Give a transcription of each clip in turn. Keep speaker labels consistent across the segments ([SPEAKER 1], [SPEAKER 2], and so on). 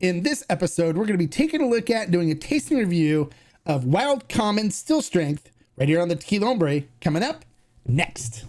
[SPEAKER 1] In this episode, we're going to be taking a look at doing a tasting review of Wild Common Still Strength right here on the Tequila Hombre, coming up next.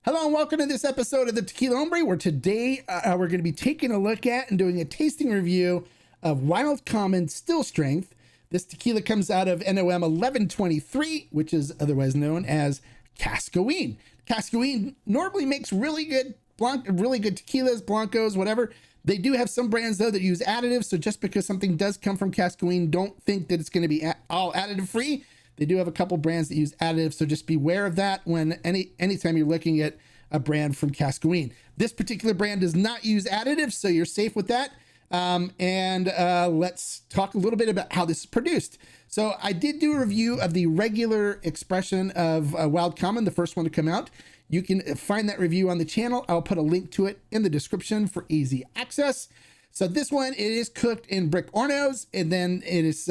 [SPEAKER 1] Hello and welcome to this episode of the Tequila Hombre, where today we're going to be taking a look at and doing a tasting review of Wild Common Still Strength. This tequila comes out of NOM 1123, which is otherwise known as Cascaween. Cascaween normally makes really good tequilas, Blancos, whatever. They do have some brands though that use additives, so just because something does come from Cascaween, don't think that it's going to be all additive free. They do have a couple brands that use additives, so just beware of that when anytime you're looking at a brand from Cascaween. This particular brand does not use additives, so you're safe with that. Let's talk a little bit about how this is produced. So I did do a review of the regular expression of Wild Common, the first one to come out. You can find that review on the channel. I'll put a link to it in the description for easy access. So this one, it is cooked in brick ornos, and then it is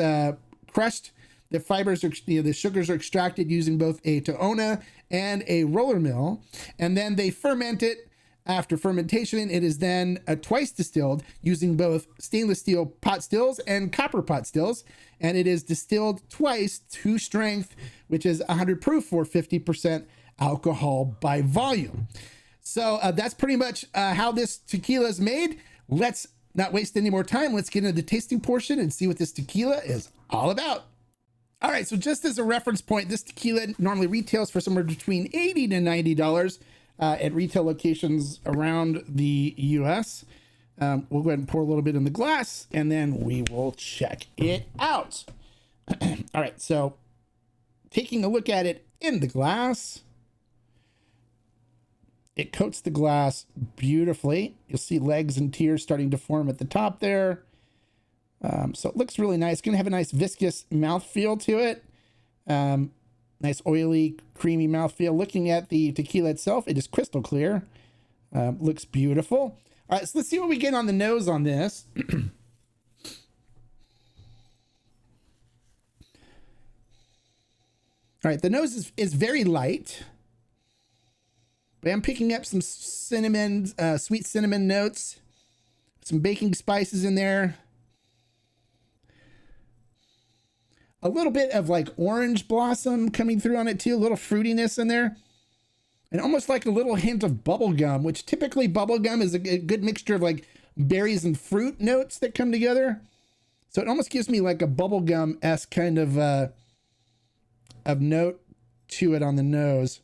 [SPEAKER 1] crushed. The fibers are, the sugars are extracted using both a Toona and a roller mill, and then they ferment it. After fermentation, it is then twice distilled using both stainless steel pot stills and copper pot stills, and it is distilled twice to strength, which is 100 proof for 50% alcohol by volume. So that's pretty much how this tequila is made. Let's not waste any more time. Let's get into the tasting portion and see what this tequila is all about. All right, so just as a reference point, this tequila normally retails for somewhere between $80 to $90 at retail locations around the US. We'll go ahead and pour a little bit in the glass, and then we will check it out. All right, so taking a look at it in the glass, it coats the glass beautifully. You'll see legs and tears starting to form at the top there. So it looks really nice. It's going to have a nice viscous mouthfeel to it. Nice oily, creamy mouthfeel. Looking at the tequila itself, it is crystal clear. Looks beautiful. All right, so let's see what we get on the nose on this. All right, the nose is very light. But I'm picking up some cinnamon, sweet cinnamon notes. Some baking spices in there. A little bit of like orange blossom coming through on it too, a little fruitiness in there. And almost like a little hint of bubble gum, which typically bubble gum is a good mixture of like berries and fruit notes that come together. So it almost gives me like a bubble gum-esque kind of note to it on the nose.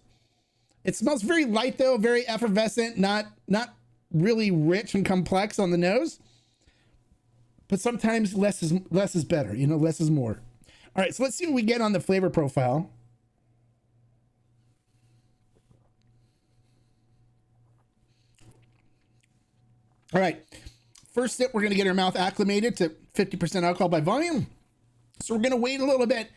[SPEAKER 1] It smells very light though, very effervescent, not really rich and complex on the nose. But sometimes less is better, less is more. All right, so let's see what we get on the flavor profile. All right, first sip, we're gonna get our mouth acclimated to 50% alcohol by volume. So we're gonna wait a little bit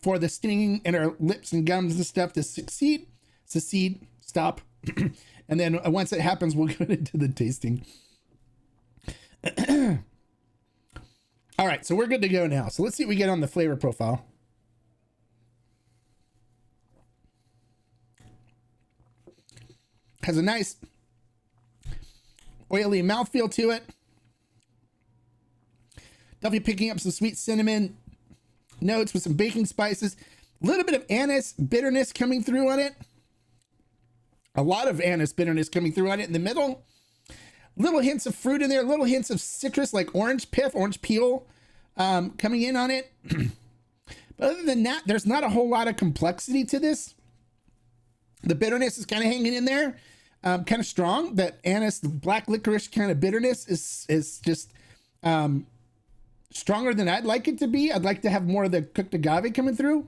[SPEAKER 1] for the stinging in our lips and gums and stuff to secede, stop. And then once it happens, we'll go into the tasting. All right, so we're good to go now. So let's see what we get on the flavor profile. Has a nice oily mouthfeel to it. Definitely picking up some sweet cinnamon notes with some baking spices. A little bit of anise bitterness coming through on it. A lot of anise bitterness coming through on it in the middle. Little hints of fruit in there, little hints of citrus like orange peel coming in on it. But other than that, there's not a whole lot of complexity to this. The bitterness is kind of hanging in there, kind of strong. That anise, black licorice kind of bitterness is just stronger than I'd like it to be. I'd like to have more of the cooked agave coming through,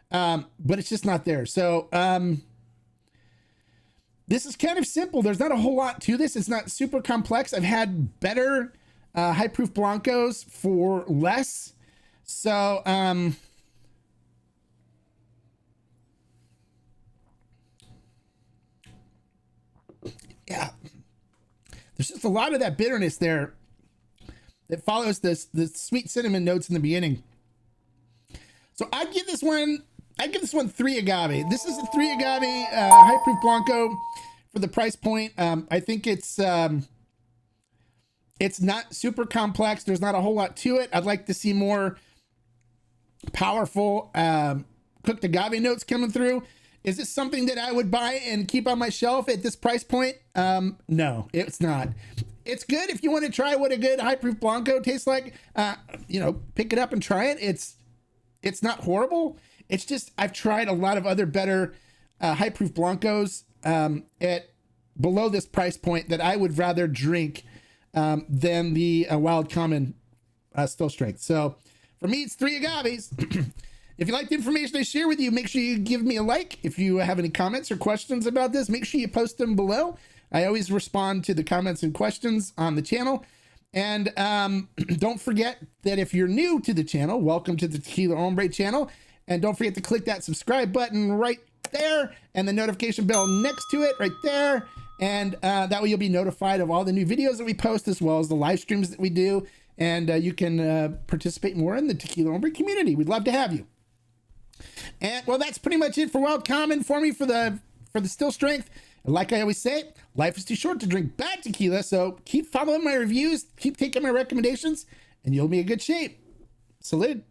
[SPEAKER 1] but it's just not there. So this is kind of simple. There's not a whole lot to this. It's not super complex. I've had better high proof Blancos for less. So yeah, there's just a lot of that bitterness there that follows the sweet cinnamon notes in the beginning. So I'd give this one I'd give this one 3 agave. This is a 3 agave high proof Blanco for the price point. I think it's not super complex. There's not a whole lot to it. I'd like to see more powerful cooked agave notes coming through. Is this something that I would buy and keep on my shelf at this price point? No, it's not. It's good if you want to try what a good high proof Blanco tastes like. Pick it up and try it. It's not horrible. It's just I've tried a lot of other better high proof Blancos at below this price point that I would rather drink than the Wild Common Still Strength. So for me, it's 3 agaves. If you like the information I share with you, make sure you give me a like. If you have any comments or questions about this, make sure you post them below. I always respond to the comments and questions on the channel. And don't forget that if you're new to the channel, welcome to the Tequila Hombre channel. And don't forget to click that subscribe button right there and the notification bell next to it right there. And that way you'll be notified of all the new videos that we post, as well as the live streams that we do. And you can participate more in the Tequila Hombre community. We'd love to have you. And well, that's pretty much it for Wild Common for me for the Still Strength. And like I always say, life is too short to drink bad tequila. So keep following my reviews, keep taking my recommendations, and you'll be in good shape. Salute.